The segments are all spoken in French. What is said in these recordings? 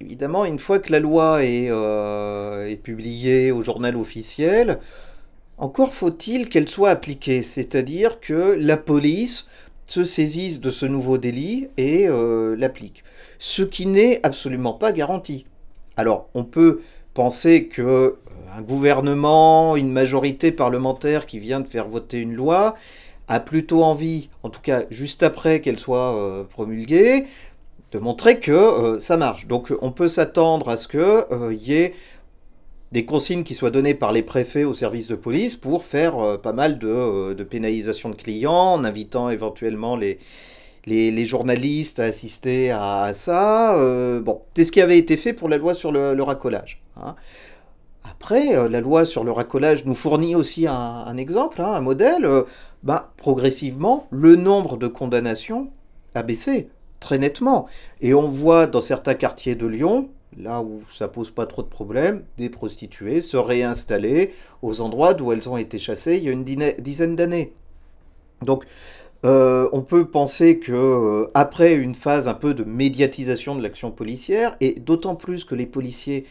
évidemment, une fois que la loi est publiée au journal officiel, encore faut-il qu'elle soit appliquée, c'est-à-dire que la police se saisisse de ce nouveau délit et l'applique. Ce qui n'est absolument pas garanti. Alors, on peut penser que un gouvernement, une majorité parlementaire qui vient de faire voter une loi, a plutôt envie, en tout cas juste après qu'elle soit promulguée, de montrer que ça marche. Donc on peut s'attendre à ce qu'il y ait des consignes qui soient données par les préfets aux services de police pour faire pas mal de pénalisation de clients, en invitant éventuellement les journalistes à assister à ça. Bon, c'est ce qui avait été fait pour la loi sur le racolage, hein. Après, la loi sur le racolage nous fournit aussi un exemple, hein, un modèle. Progressivement, le nombre de condamnations a baissé très nettement. Et on voit dans certains quartiers de Lyon, là où ça pose pas trop de problèmes, des prostituées se réinstaller aux endroits d'où elles ont été chassées il y a une dizaine d'années. Donc, on peut penser que après une phase un peu de médiatisation de l'action policière, et d'autant plus que les policiers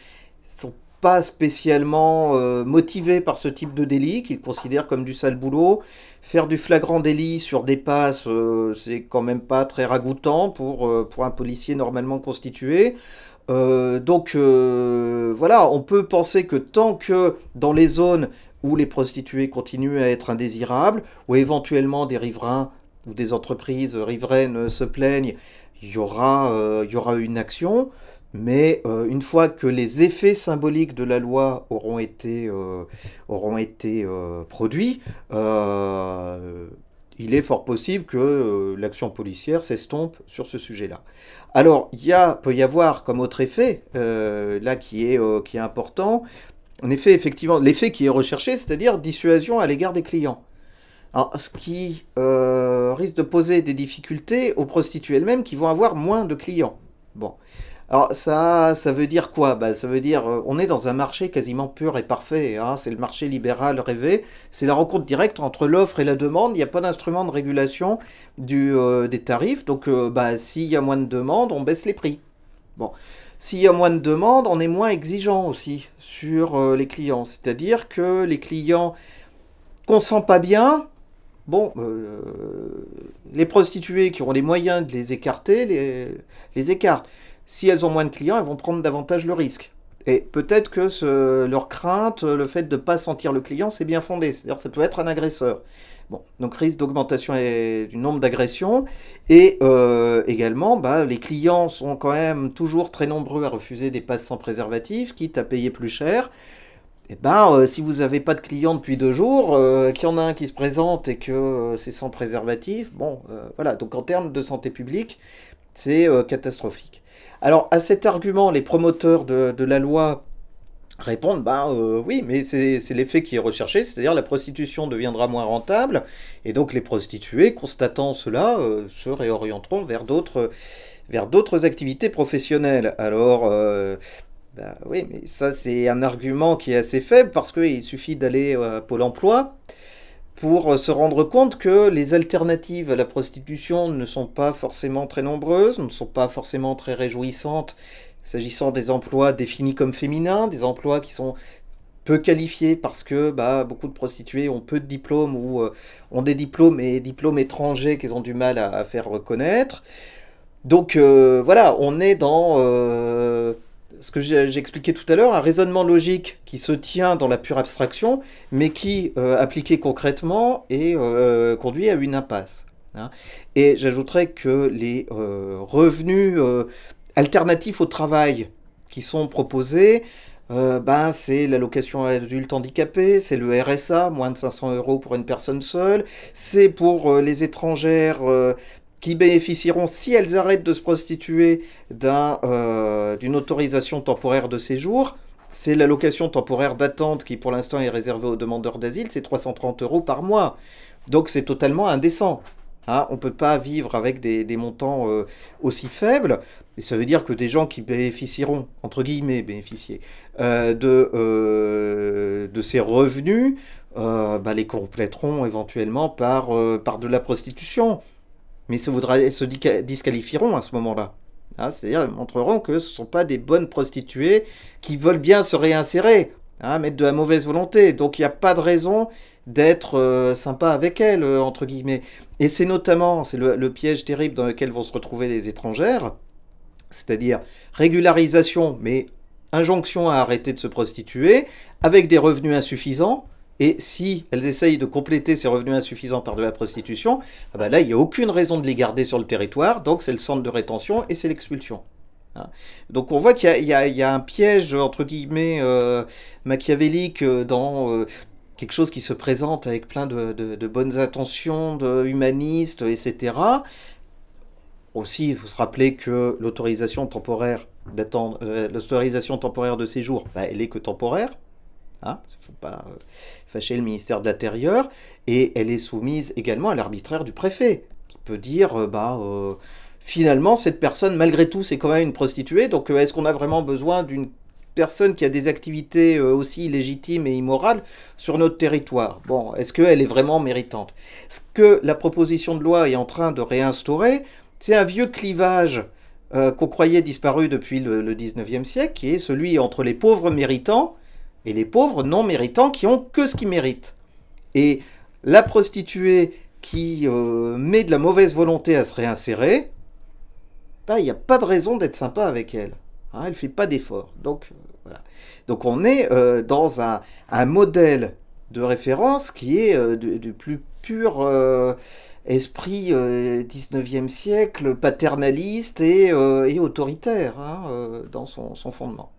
sont pas spécialement motivés par ce type de délit, qu'ils considèrent comme du sale boulot. Faire du flagrant délit sur des passes, c'est quand même pas très ragoûtant pour un policier normalement constitué. Voilà, on peut penser que tant que dans les zones où les prostituées continuent à être indésirables, ou éventuellement des riverains ou des entreprises riveraines se plaignent, il y aura une action. Mais une fois que les effets symboliques de la loi auront été produits, il est fort possible que l'action policière s'estompe sur ce sujet-là. Alors, peut y avoir comme autre effet, là qui est important, en effet, effectivement, l'effet qui est recherché, c'est-à-dire dissuasion à l'égard des clients. Alors, ce qui risque de poser des difficultés aux prostituées elles-mêmes qui vont avoir moins de clients. Bon. Alors ça veut dire quoi? Ça veut dire on est dans un marché quasiment pur et parfait, hein. C'est le marché libéral rêvé. C'est la rencontre directe entre l'offre et la demande. Il n'y a pas d'instrument de régulation des tarifs. Donc s'il y a moins de demandes, on baisse les prix. Bon, s'il y a moins de demandes, on est moins exigeant aussi sur les clients. C'est-à-dire que les clients qu'on sent pas bien, bon, les prostituées qui auront les moyens de les écarter, les écartent. Si elles ont moins de clients, elles vont prendre davantage le risque. Et peut-être que leur crainte, le fait de ne pas sentir le client, c'est bien fondé. C'est-à-dire que ça peut être un agresseur. Bon, donc risque d'augmentation du nombre d'agressions. Et également, les clients sont quand même toujours très nombreux à refuser des passes sans préservatif, quitte à payer plus cher. Et si vous n'avez pas de clients depuis 2 jours, qu'il y en a un qui se présente et que c'est sans préservatif, bon, voilà. Donc en termes de santé publique, c'est catastrophique. Alors à cet argument, les promoteurs de la loi répondent, oui, mais c'est l'effet qui est recherché, c'est-à-dire la prostitution deviendra moins rentable, et donc les prostituées, constatant cela, se réorienteront vers d'autres activités professionnelles. Alors, oui, mais ça c'est un argument qui est assez faible, parce qu'il suffit d'aller à Pôle emploi pour se rendre compte que les alternatives à la prostitution ne sont pas forcément très nombreuses, ne sont pas forcément très réjouissantes, s'agissant des emplois définis comme féminins, des emplois qui sont peu qualifiés parce que beaucoup de prostituées ont peu de diplômes ou ont des diplômes et diplômes étrangers qu'ils ont du mal à faire reconnaître. Donc voilà, on est dans ce que j'ai expliqué tout à l'heure, un raisonnement logique qui se tient dans la pure abstraction, mais qui, appliqué concrètement, conduit à une impasse, hein. Et j'ajouterais que les revenus alternatifs au travail qui sont proposés, c'est l'allocation adulte handicapé, c'est le RSA, moins de 500 euros pour une personne seule, c'est pour les étrangères qui bénéficieront, si elles arrêtent de se prostituer, d'une autorisation temporaire de séjour. C'est l'allocation temporaire d'attente qui, pour l'instant, est réservée aux demandeurs d'asile, c'est 330 euros par mois. Donc c'est totalement indécent, hein. On ne peut pas vivre avec des montants aussi faibles. Et ça veut dire que des gens qui bénéficieront, entre guillemets, bénéficier de ces revenus, les compléteront éventuellement par de la prostitution. Mais se disqualifieront à ce moment-là. hein, c'est-à-dire elles montreront que ce ne sont pas des bonnes prostituées qui veulent bien se réinsérer, hein, mais de la mauvaise volonté. Donc il n'y a pas de raison d'être sympa avec elles, entre guillemets. Et c'est notamment, c'est le piège terrible dans lequel vont se retrouver les étrangères, c'est-à-dire régularisation, mais injonction à arrêter de se prostituer, avec des revenus insuffisants. Et si elles essayent de compléter ces revenus insuffisants par de la prostitution, ah ben là, il n'y a aucune raison de les garder sur le territoire, donc c'est le centre de rétention et c'est l'expulsion. Hein. Donc on voit qu'il y a un piège, entre guillemets, machiavélique dans quelque chose qui se présente avec plein de bonnes intentions, de humanistes, etc. Aussi, il faut se rappeler que l'autorisation temporaire de séjour, bah, elle est que temporaire. Hein, il ne faut pas fâcher le ministère de l'Intérieur. Et elle est soumise également à l'arbitraire du préfet, qui peut dire, finalement, cette personne, malgré tout, c'est quand même une prostituée. Donc, est-ce qu'on a vraiment besoin d'une personne qui a des activités aussi illégitimes et immorales sur notre territoire? Bon, est-ce qu'elle est vraiment méritante? Ce que la proposition de loi est en train de réinstaurer, c'est un vieux clivage qu'on croyait disparu depuis le 19e siècle, qui est celui entre les pauvres méritants et les pauvres non méritants qui ont que ce qu'ils méritent. Et la prostituée qui met de la mauvaise volonté à se réinsérer, bah, il n'y a pas de raison d'être sympa avec elle. Hein, elle ne fait pas d'effort. Donc, voilà. Donc on est dans un modèle de référence qui est du plus pur esprit 19e siècle, paternaliste et autoritaire, hein, dans son fondement.